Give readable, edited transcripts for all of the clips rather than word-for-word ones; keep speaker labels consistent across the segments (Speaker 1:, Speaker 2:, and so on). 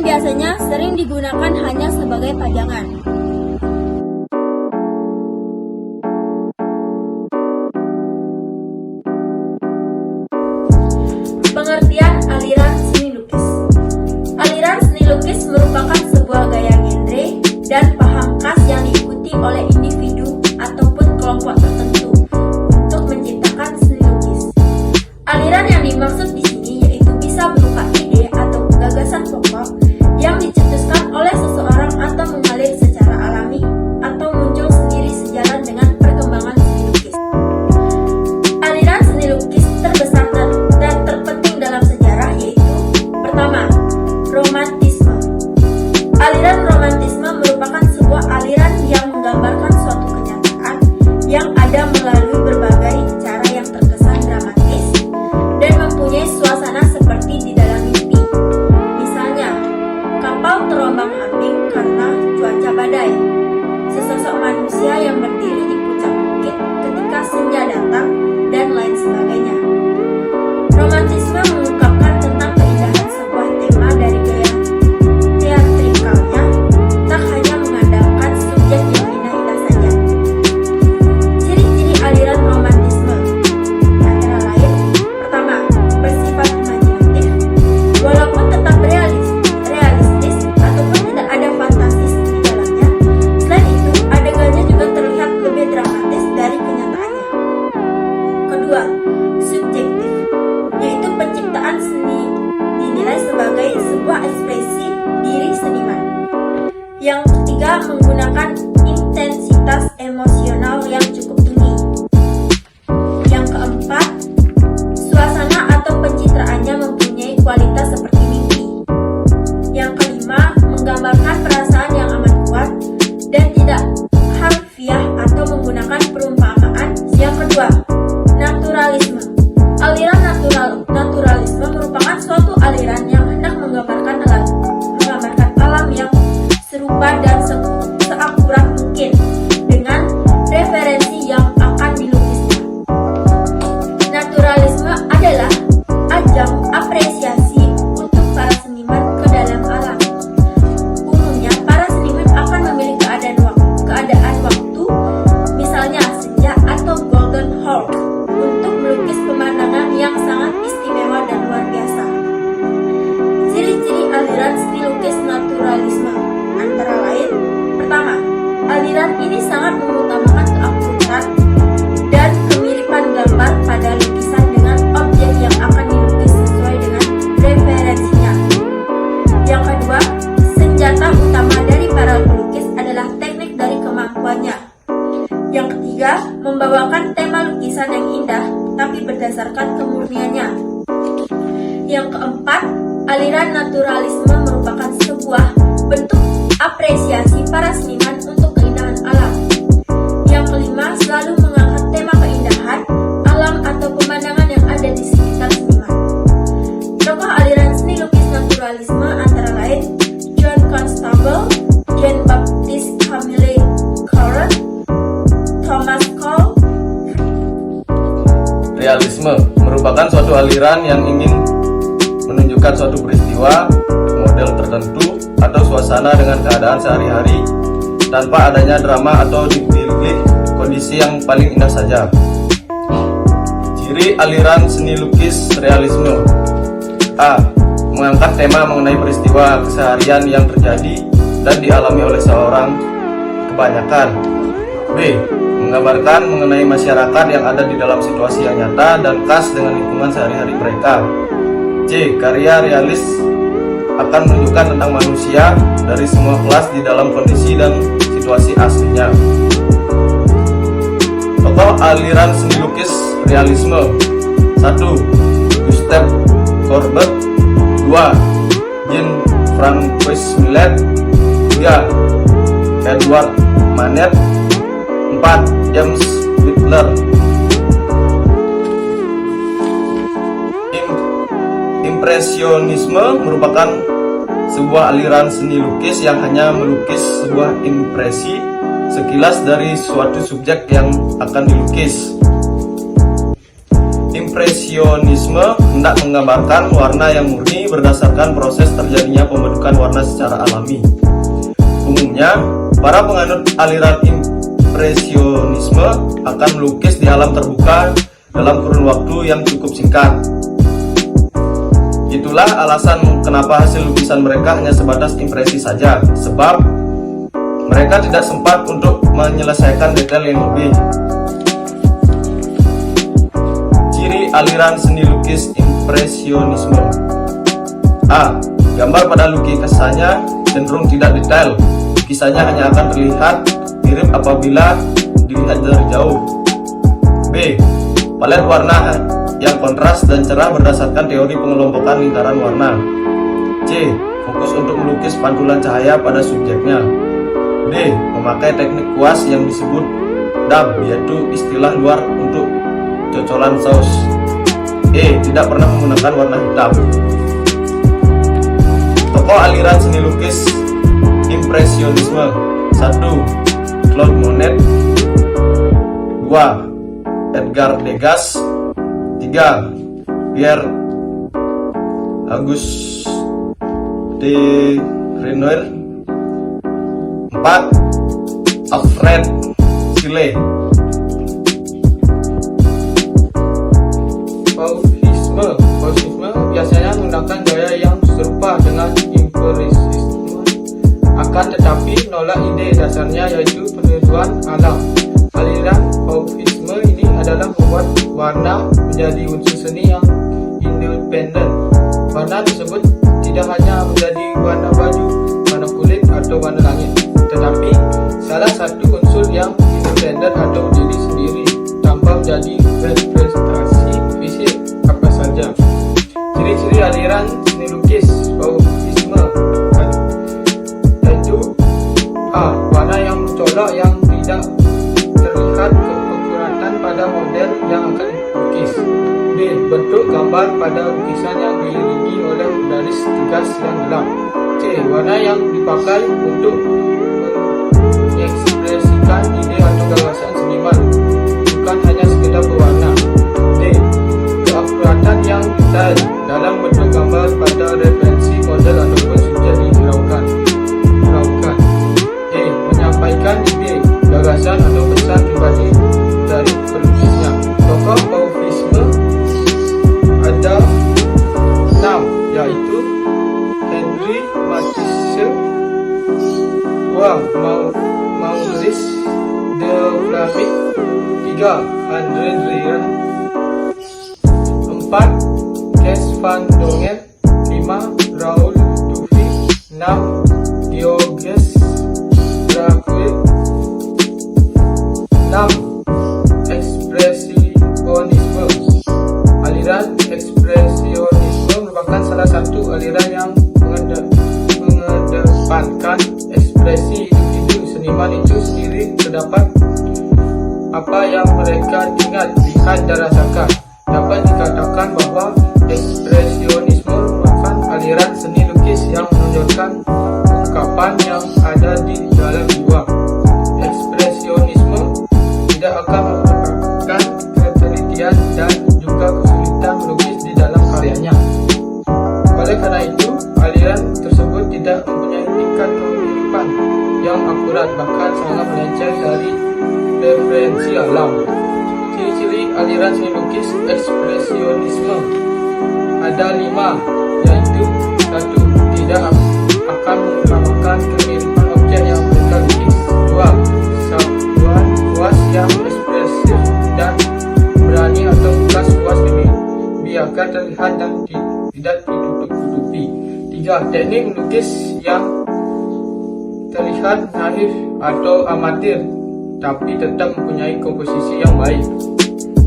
Speaker 1: biasanya sering digunakan hanya sebagai pajangan. Pengertian aliran seni lukis. Aliran seni lukis merupakan sebuah gaya genre dan paham khas yang diikuti oleh individu ataupun kelompok tertentu untuk menciptakan seni lukis. Aliran yang dimaksud di sini yaitu bisa berupa ide atau gagasan pokok yang dicetuskan oleh seseorang atau mengalir secara alami atau muncul sendiri sejalan dengan perkembangan seni lukis. Aliran seni lukis terbesar dan terpenting dalam sejarah yaitu pertama, romantisme. Aliran romantisme merupakan sebuah aliran yang menggambarkan suatu kenyataan yang ada melalui berbagai cara yang terkesan dramatis dan mempunyai suasana seperti di dalam mimpi. Misalnya, kapal terombang-ambing karena cuaca badai, sesosok manusia yang berdiri di puncak bukit ketika senja datang, dan lain sebagainya. Romantisme mengungkapkan tentang keindahan sebuah tema dari gaya teatrikalnya, tak hanya mengandalkan subjek yang indah-indah saja. Ciri-ciri aliran romantisme antara lain, pertama, bersifat imajinatif, walaupun tetap realistis ataupun tidak ada fantastis di dalamnya. Selain itu, adegannya juga terlihat lebih dramatis dari kenyataannya. Kedua, subjektif, yaitu penciptaan seni dinilai sebagai sebuah ekspresi diri seniman. Yang ketiga, menggunakan intensitas emosional yang cukup tinggi. Yang keempat, suasana atau pencitraannya mempunyai kualitas seperti mimpi. Yang kelima, menggambarkan perasaan yang amat kuat dan tidak harfiah atau menggunakan perumpamaan. Yang kedua, naturalisme. Aliran naturalisme merupakan suatu aliran yang hendak menggambarkan alam yang serupa dan seakurat mungkin dengan referensi yang akan dilukisnya. Naturalisme adalah ajang apresiasi untuk para seniman ke dalam alam. Umumnya, para seniman akan memilih keadaan waktu, misalnya senja atau golden hour, untuk melukis pemandangan yang sangat istimewa dan luar biasa. Ciri-ciri aliran seni lukis naturalisme antara lain, pertama, aliran ini sangat mengutamakan keakuratan dan kemiripan gambar pada lukisan dengan objek yang akan dilukis sesuai dengan referensinya. Yang kedua, senjata utama dari para pelukis adalah teknik dari kemampuannya. Yang ketiga, membawakan tema lukisan yang indah tapi berdasarkan kemurniannya. Yang keempat, aliran naturalisme merupakan sebuah bentuk apresiasi para seniman untuk keindahan alam. Yang kelima, selalu mengangkat tema keindahan alam atau pemandangan yang ada di sekitar seniman. Tokoh aliran seni lukis naturalisme antara lain John Constable, Jean-Baptiste Camille Corot, Thomas Cole.
Speaker 2: Realisme merupakan suatu aliran yang ingin menunjukkan suatu peristiwa, model tertentu, atau suasana dengan keadaan sehari-hari tanpa adanya drama atau dipilih kondisi yang paling indah saja. Ciri aliran seni lukis realisme: A. Mengangkat tema mengenai peristiwa keseharian yang terjadi dan dialami oleh seorang kebanyakan. B. Menggambarkan mengenai masyarakat yang ada di dalam situasi yang nyata dan khas dengan lingkungan sehari-hari mereka. C. Karya realis akan menunjukkan tentang manusia dari semua kelas di dalam kondisi dan situasi aslinya. Tokoh aliran seni lukis realisme: 1. Gustave Courbet. 2. Jean-Francois Millet. 3. Edward Manet. 4. James Whistler. Impresionisme merupakan sebuah aliran seni lukis yang hanya melukis sebuah impresi sekilas dari suatu subjek yang akan dilukis. Impresionisme hendak menggambarkan warna yang murni berdasarkan proses terjadinya pembentukan warna secara alami. Umumnya, para penganut aliran impresionisme akan melukis di alam terbuka dalam kurun waktu yang cukup singkat. Itulah alasan kenapa hasil lukisan mereka hanya sebatas impresi saja, sebab mereka tidak sempat untuk menyelesaikan detail yang lebih. Ciri aliran seni lukis impresionisme. A. Gambar pada lukisannya cenderung tidak detail. Lukisannya hanya akan terlihat mirip apabila dilihat dari jauh. B. Palet warna yang kontras dan cerah berdasarkan teori pengelompokan lingkaran warna. C. Fokus untuk melukis pantulan cahaya pada subjeknya. D. Memakai teknik kuas yang disebut dab, yaitu istilah luar untuk cocolan saus. E. Tidak pernah menggunakan warna hitam. Tokoh aliran seni lukis impresionisme. 1. Claude Monet. 2. Edgar Degas. 3. Pierre Auguste de Renoir. 4. Alfred Sille. Fauvisme biasanya menggunakan gaya yang serupa dengan impressionisme, akan tetapi menolak ide dasarnya, yaitu peniruan alam. Aliran Fauvisme ini adalah membuat warna menjadi unsur seni yang independen. Warna tersebut tidak hanya menjadi warna baju, warna kulit, atau warna langit, tetapi salah satu unsur yang independen atau diri sendiri tanpa menjadi representasi fisik apa saja. Ciri-ciri aliran seni lukis Fauvisme yaitu A. Warna yang mencolok yang tidak terlihat keakuratan pada model yang akan dilukis. B. Bentuk gambar pada lukisan yang diiringi oleh garis tegas yang gelap. C. Warna yang dipakai untuk mengekspresikan ide atau gagasan seniman, bukan hanya sekedar berwarna. D. Keakuratan yang detail dalam bentuk gambar pada referensi model ataupun subjek dihiraukan. E. Menyampaikan ide, gagasan atau pesan pribadi dari pelukisnya. Tokoh Fauvisme ada 6, yaitu Henri Matisse, 2. Maurice de Vlaminck, 3. André Ryan, 4. Kes van Dongen, 5. Raoul Dufy, 6. Diogenes Lacan, 6. Ekspresionisme. Aliran ekspresionisme merupakan salah satu aliran yang mengedepankan ekspresi individu seniman itu sendiri terdapat apa yang mereka ingat, lihat, dan rasakan. Dapat dikatakan bahwa ekspresionisme merupakan aliran seni lukis yang menunjukkan ungkapan yang ada di dalam jiwa. Ekspresionisme tidak akan memerlukan ketelitian dan juga kesulitan melukis di dalam karyanya. Oleh karena itu, aliran tersebut tidak mempunyai tingkat kemiripan yang akurat, bahkan sangat melenceng dari referensi alam. Ciri-ciri aliran seni lukis ekspresionisme ada 5, yaitu 1. Tidak akan mengutamakan kemiripan objek yang mereka lukis. 2. Kesatuan kuas yang ekspresif dan berani atau kelas kuas dibiarkan terlihat dan tidak ditutup-tutupi. 3. Teknik melukis yang terlihat naif atau amatir, tapi tetap mempunyai komposisi yang baik.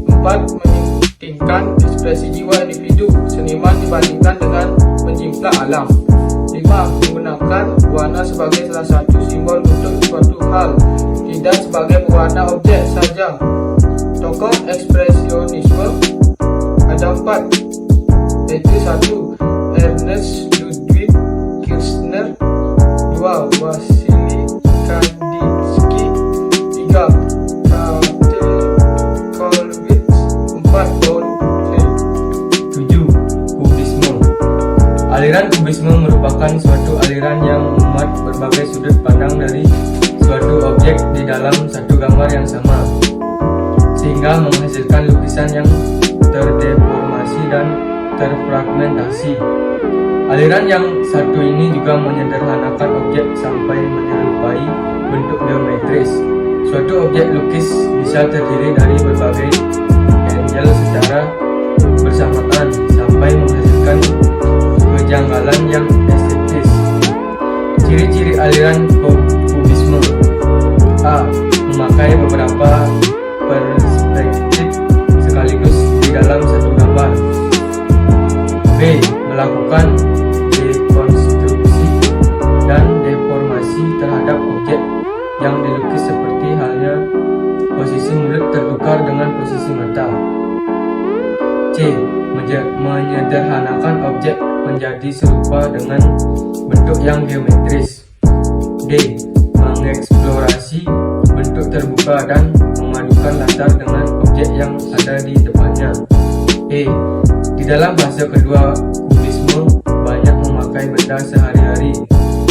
Speaker 2: 4. Mementingkan ekspresi jiwa individu seniman dibandingkan dengan menjiplak alam. 5. Menggunakan warna sebagai salah satu simbol untuk suatu hal, tidak sebagai pewarna objek saja. Tokoh ekspresionisme ada 4, yaitu 1. Ernest Ludwig Kirchner, 2. Wassily Kandinsky, 3. Kate Kollwitz, 4. Paul Klee.
Speaker 3: Aliran kubisme merupakan suatu aliran yang memuat berbagai sudut pandang dari suatu objek di dalam satu gambar yang sama, sehingga menghasilkan lukisan yang terdeformasi dan terfragmentasi. Aliran yang satu ini juga menyederhanakan objek sampai menyerupai bentuk geometris. Suatu objek lukis bisa terdiri dari berbagai angle secara bersamaan sampai menghasilkan kejanggalan yang estetis. Ciri-ciri aliran kubisme: A. Memakai beberapa perspektif sekaligus di dalam satu gambar. B. Melakukan dekonstruksi dan deformasi terhadap objek yang dilukis seperti halnya posisi mulut tertukar dengan posisi mata. C. Menyederhanakan objek menjadi serupa dengan bentuk yang geometris. D. Mengeksplorasi bentuk terbuka dan memadukan latar dengan objek yang ada di depannya. E. Di dalam fase kedua kubisme banyak memakai benda sehari-hari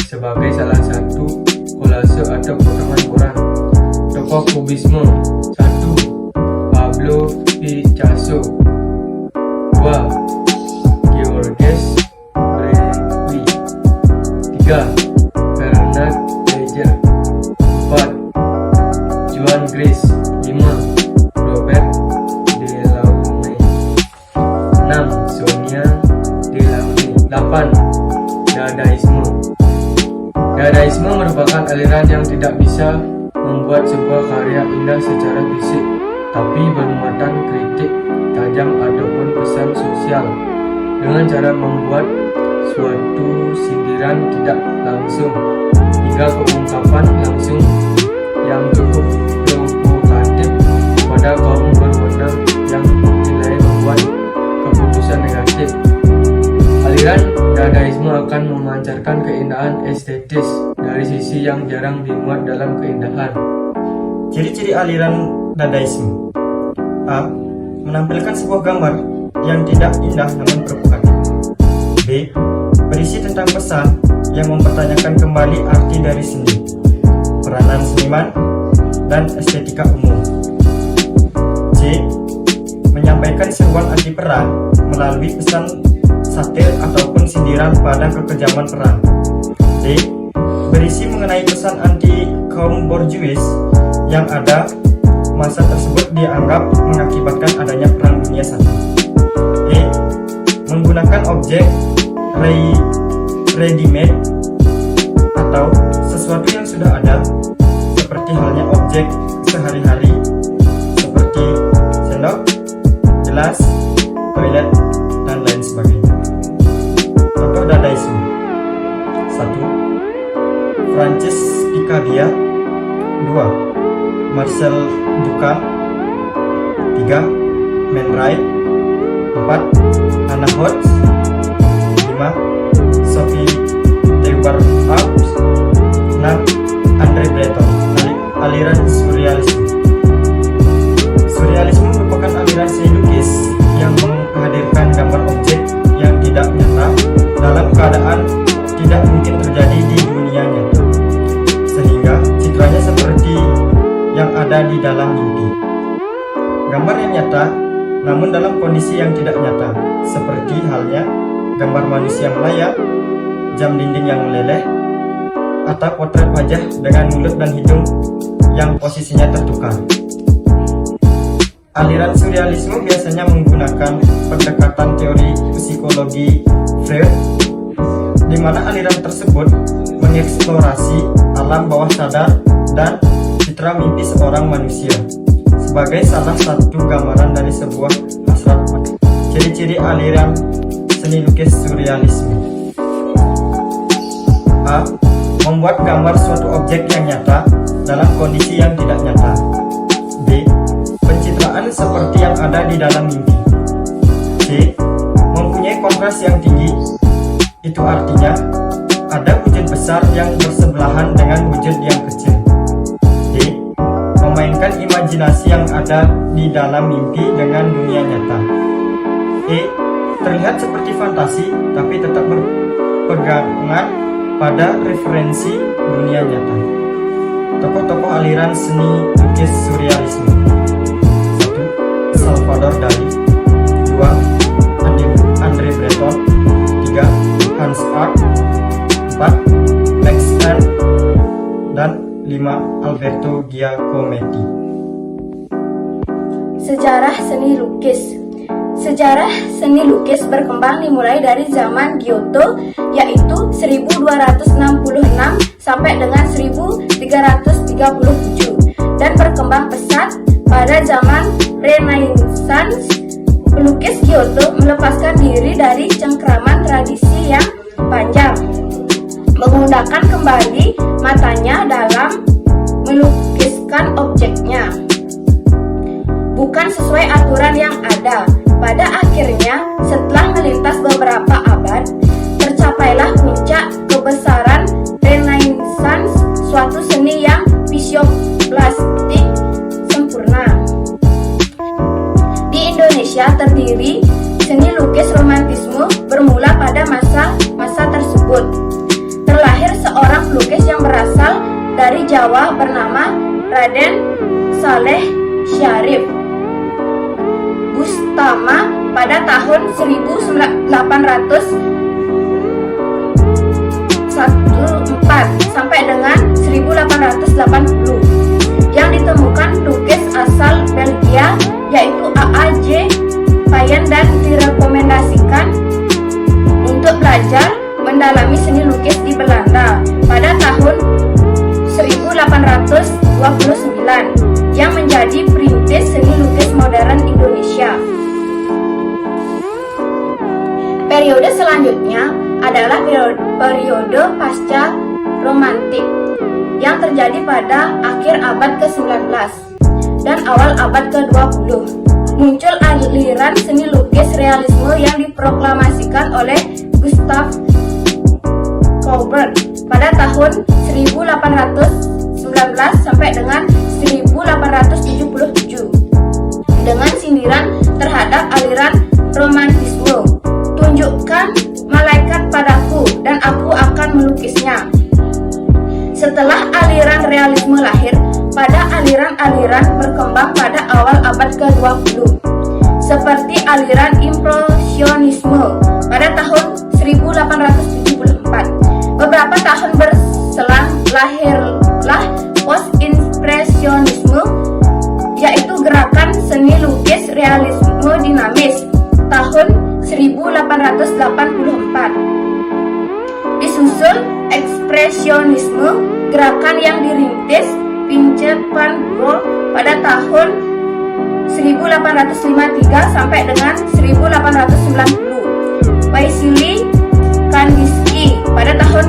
Speaker 3: sebagai salah satu kolase atau potongan koran. Tokoh kubisme: 1. Pablo Picasso. 2. Georges Braque. 3. Bernard Leiger. 4. Joan Gris. 5. Robert Delaunay. 6. Sonia Delaunay. 8. Dadaisme. Dadaisme merupakan aliran yang tidak bisa membuat sebuah karya indah secara fisik, tapi bermuatan kritik tajam ataupun pesan sosial dengan cara membuat suatu sindiran tidak langsung hingga keungkapan langsung yang cukup provokatif pada kaum berwenang yang dinilai membuat keputusan negatif. Aliran Dadaisme akan memancarkan keindahan estetis dari sisi yang jarang dimuat dalam keindahan.
Speaker 4: Ciri-ciri aliran Dadaisme: A. Menampilkan sebuah gambar yang tidak indah namun provokatif. B. Berisi tentang pesan yang mempertanyakan kembali arti dari seni, peranan seniman, dan estetika umum. C. Menyampaikan seruan anti perang melalui pesan satir ataupun sindiran pada kekejaman perang. D. Berisi mengenai pesan anti kaum borjuis yang ada masa tersebut dianggap mengakibatkan adanya perang dunia I. E. Menggunakan objek ready-made atau sesuatu yang sudah ada, seperti halnya objek sehari-hari seperti sendok, gelas, toilet, dan lain sebagainya. Tokoh Dadaisme: 1. Francis Picabia. 2. Marcel Duchamp. 3. Man Ray. 4. Hannah Hodge. 5. Sophie Theberhaus. 6. Andre Breton. Aliran Surrealisme. Surrealisme merupakan aliran seni lukis yang menghadirkan gambar objek yang tidak nyata dalam keadaan tidak mungkin terjadi di dunia nyata, sehingga citranya seperti yang ada di dalam mimpi. Gambar yang nyata namun dalam kondisi yang tidak nyata, seperti halnya gambar manusia melayang, jam dinding yang meleleh, atau potret wajah dengan mulut dan hidung yang posisinya tertukar. Aliran surrealisme biasanya menggunakan pendekatan teori psikologi Freud, di mana aliran tersebut mengeksplorasi alam bawah sadar dan citra mimpi seorang manusia sebagai salah satu gambaran dari sebuah hasrat. Ciri-ciri aliran seni lukis surrealisme: A. Membuat gambar suatu objek yang nyata dalam kondisi yang tidak nyata. B. Pencitraan seperti yang ada di dalam mimpi. C. Mempunyai kontras yang tinggi. Itu artinya ada wujud besar yang bersebelahan dengan wujud yang kecil. D. Memainkan imajinasi yang ada di dalam mimpi dengan dunia nyata. E. Terlihat seperti fantasi tapi tetap dimensi dunia nyata. Tokoh-tokoh aliran seni lukis surrealisme: 1. Salvador Dali, 2. Andre Breton, 3. Hans Arp, 4. Max Ernst, dan 5. Alberto Giacometti.
Speaker 1: Sejarah seni lukis. Sejarah seni lukis berkembang dimulai dari zaman Giotto, yaitu 1266 sampai dengan 1337, dan berkembang pesat pada zaman Renaissance. Pelukis Giotto melepaskan diri dari cengkraman tradisi yang panjang, menggunakan kembali matanya dalam melukiskan objeknya, bukan sesuai aturan yang ada. Pada akhirnya, setelah melintas beberapa abad, tercapailah puncak kebesaran Renaissance, suatu seni yang visioplastik sempurna. Di Indonesia terdiri seni lukis romantisme bermula pada masa tersebut. Terlahir seorang pelukis yang berasal dari Jawa bernama Raden Saleh Syarif Bustama pada tahun 1814 sampai dengan 1880, yang ditemukan pelukis asal Belgia yaitu A.A.J. Payen, dan direkomendasikan untuk belajar mendalami seni lukis di Belanda pada tahun 1829, yang menjadi perintis seni lukis modern Indonesia. Periode selanjutnya adalah periode pasca romantik yang terjadi pada akhir abad ke-19 dan awal abad ke-20. Muncul aliran seni lukis realisme yang diproklamasikan oleh Gustav Courbet pada tahun 1819 sampai dengan 1877 dengan sindiran terhadap aliran romantisme. Tunjukkan malaikat padaku dan aku akan melukisnya. Setelah aliran realisme lahir, pada aliran-aliran berkembang pada awal abad ke-20, seperti aliran impresionisme pada tahun 1874. Beberapa tahun berselang lahirlah post-impresionisme, yaitu gerakan seni lukis realisme dinamis tahun 1884. Disusul ekspresionisme, gerakan yang dirintis Vincent van Gogh pada tahun 1853 sampai dengan 1890. Wassily Kandinsky pada tahun